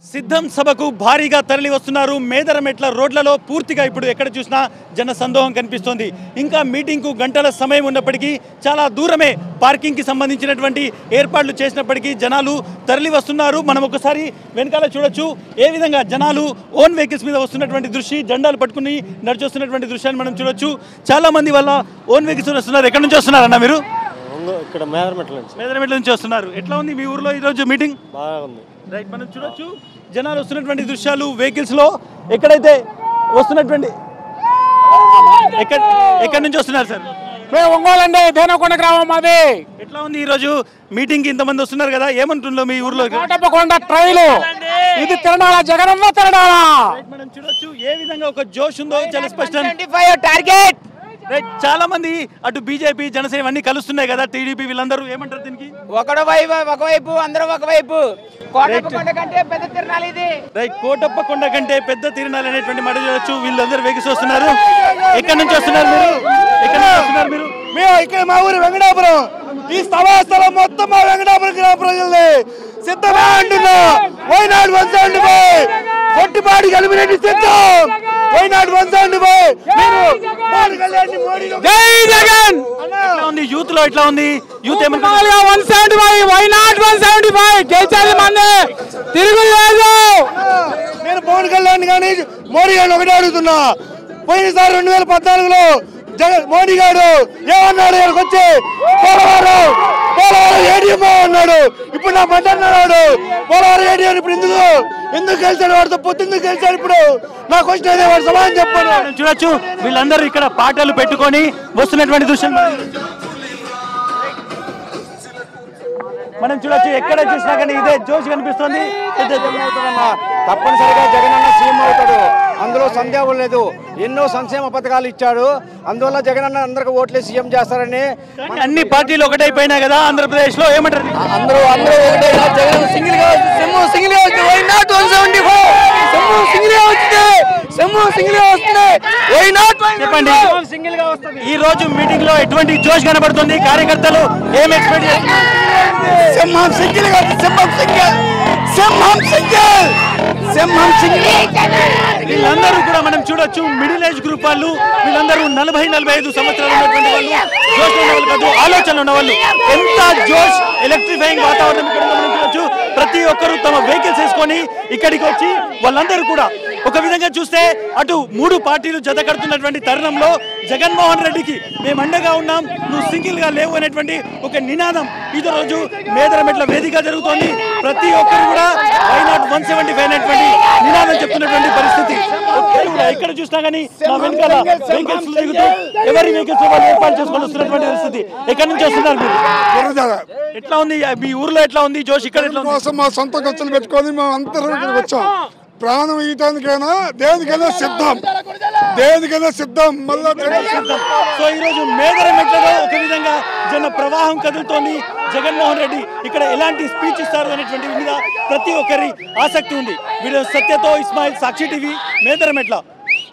సిద్ధం సభకు భారీగా తరలి వస్తున్నారు. మేదరమెట్ల రోడ్లలో పూర్తిగా ఇప్పుడు ఎక్కడ చూసినా జన సందోహం కనిపిస్తోంది. ఇంకా మీటింగ్కు గంటల సమయం ఉన్నప్పటికీ చాలా దూరమే పార్కింగ్కి సంబంధించినటువంటి ఏర్పాట్లు చేసినప్పటికీ జనాలు తరలి వస్తున్నారు. మనం ఒకసారి వెనకాల చూడొచ్చు ఏ విధంగా జనాలు ఓన్ వెహికల్స్ మీద వస్తున్నటువంటి దృశ్యం, జెండాలు పట్టుకుని నడిచొస్తున్నటువంటి దృశ్యాన్ని మనం చూడొచ్చు. చాలా మంది వాళ్ళ ఓన్ వెహికల్స్ వస్తున్నారు. ఎక్కడి నుంచి వస్తున్నారన్న మీరు? ఇక్కడ మేదరమెట్ల నుంచి వస్తున్నారు. ఎట్లా ఉంది మీ ఊర్లో ఈరోజు మీటింగ్? బాగుంది. రైట్, మనం చూడొచ్చు జనాలు వస్తున్నటువంటి దృశ్యాలు వెహికల్స్ లో. ఎక్కడైతే వస్తున్నటువంటి ఎక్కడి నుంచి వస్తున్నారు సార్? మేము ఒంగోలు అండి, దేనకొండ గ్రామం మాది. ఎట్లా ఉంది ఈ రోజు మీటింగ్ కి ఇంతమంది వస్తున్నారు కదా, ఏమంటుందో మీ ఊర్లో? కోటప్పకొండ ట్రైలు ఇది తిరణాల, జగనన్న తిరణాల. మనం చూడొచ్చు ఏ విధంగా ఒక జోష్ ఉందో చాలా స్పష్టం. టార్గెట్ చాలా మంది అటు బీజేపీ, జనసేన అన్ని కలుస్తున్నాయి కదా, టీడీపీ వీళ్ళందరూ ఏమంటారు దీనికి? ఒకవైపు అందరూ ఒకవైపు. కోటప్పకొండ కంటే పెద్ద తిరణాలు ఇది. రైట్, కోటప్పకొండ కంటే పెద్ద తిరణాలు అనేటువంటి మాట చూడొచ్చు. వీళ్ళందరూ వెహికల్స్ వస్తున్నారు. ఎక్కడి నుంచి వస్తున్నారు మీరు? ఎక్కడి నుంచి వస్తున్నారు మీరు? మేము ఇక్కడ మా ఊరు వెంకటాపురం. ఈ స్థలం మొత్తం మా వెంకటాపురం గ్రామ ప్రజల్ని సిద్ధమే అంటున్నా. వైనాడు 175 కొట్టిపాడి ఎలిమినేట్ సిద్ధం. వైనాడు 175 జై జగన్. ఎట్లా ఉంది యూత్ లో? ఎట్లా ఉంది యూత్? 175 వైనాడు 175 గెలిచాలి మంది, తిరుగులేదు. నేను పవన్ కళ్యాణ్ కానీ మోడీ గారిని ఒకటే అడుగుతున్నా. పోయినసారి 2014లో మోడీ గారు ఏమన్నాడు? ఇక్కడికి వచ్చి పోలవరం ఏడీఎం అన్నాడు. ఇప్పుడు నా బండి అన్నాడు పోలవరం ఏడీఎం. ఇప్పుడు ఎందుకు గెలిచాడు? వాడితో పొద్దుందుకు గెలిచాడు? ఇప్పుడు నా క్వశ్చన్ అదే, వాడు సమాధానం చెప్పాను. చూడొచ్చు వీళ్ళందరూ ఇక్కడ పాటలు పెట్టుకొని వస్తున్నటువంటి దృశ్యం మనం చూడొచ్చు. ఎక్కడ చూసినా కానీ ఇదే జోష్ కనిపిస్తుంది. తప్పనిసరిగా జగనన్న సీఎం అవుతాడు, అందులో సందేహం లేదు. ఎన్నో సంక్షేమ పథకాలు ఇచ్చాడు, అందువల్ల జగనన్న అందరికి ఓట్లే సీఎం చేస్తారని. అన్ని పార్టీలు ఒకటైపోయినా కదా ఆంధ్రప్రదేశ్ లో, ఏమంటారు? అందరూ ఒకటే. జగన్ సింగిల్ గా సింగిల్ గా వస్తుంది. వై నాట్ 175 సింగిల్ గా వచ్చింది. సింగిల్ గా వస్తుంది. వై నాట్ చెప్పండి, సింగిల్ గా వస్తుంది. ఈ రోజు మీటింగ్ లో ఎటువంటి జోష్ కనబడుతుంది? కార్యకర్తలు ఏం ఎక్స్పెక్ట్ చేస్తున్నారు? సింహం సింగిల్ గా, సింహం సింగిల్, సింహం సింగిల్, సింహం సింగిల్. వీళ్ళందరూ కూడా మనం చూడొచ్చు మిడిల్ ఏజ్ గ్రూప్ వాళ్ళు. వీళ్ళందరూ 40-45 సంవత్సరాలు ఉన్నటువంటి వాళ్ళు, జోష్ ఉన్న వాళ్ళు కాదు, ఆలోచనలు ఉన్న వాళ్ళు. ఎంత జోష్, ఎలక్ట్రిఫైయింగ్ వాతావరణం ఇక్కడ మనం చూడొచ్చు. ప్రతి ఒక్కరు తమ వెహికల్స్ వేసుకొని ఇక్కడికి వచ్చి వాళ్ళందరూ కూడా ఒక విధంగా చూస్తే అటు 3 పార్టీలు జత కడుతున్నటువంటి తరుణంలో జగన్మోహన్ రెడ్డికి మేము అండగా ఉన్నాం, నువ్వు సింగిల్ గా లేవు అనేటువంటి ఒక నినాదం ఈ రోజు మేదరమెట్ల వేదిక జరుగుతోంది. ప్రతి ఒక్కరు కూడా వై నాట్ 175 అనేటువంటి నినాదం చెప్తున్నటువంటి పరిస్థితి. ఎక్కడ చూసినా కానీ మా వెనకాల వెహికల్స్ దిగుతూ ఎవరి వెహికల్స్ వాళ్ళు ఏర్పాటు చేసుకొని వస్తున్నటువంటి పరిస్థితి. ఎక్కడి నుంచి వస్తున్నారు మీరు? ఎట్లా ఉంది మీ ఊర్లో? ఎట్లా ఉంది జోష్? ఇక్కడ కోసం మా సొంత ఖర్చులు పెట్టుకొని మేము అందరం ఇక్కడికి వచ్చాం. ప్రాణం ఇయటానికైనా దేనికైనా సిద్ధం, దేనికైనా సిద్ధం. మళ్ళా సో ఈ రోజు మేదరమెట్లలో ఒక విధంగా జన ప్రవాహం కదులుతోంది. జగన్మోహన్ రెడ్డి ఇక్కడ ఎలాంటి స్పీచ్ ఇస్తారు అనేటువంటి మీద ప్రతి ఒక్కరి ఆసక్తి ఉంది. వీడియో సత్యతో ఇస్మాయిల్, సాక్షి టీవీ, మేదరమెట్ల.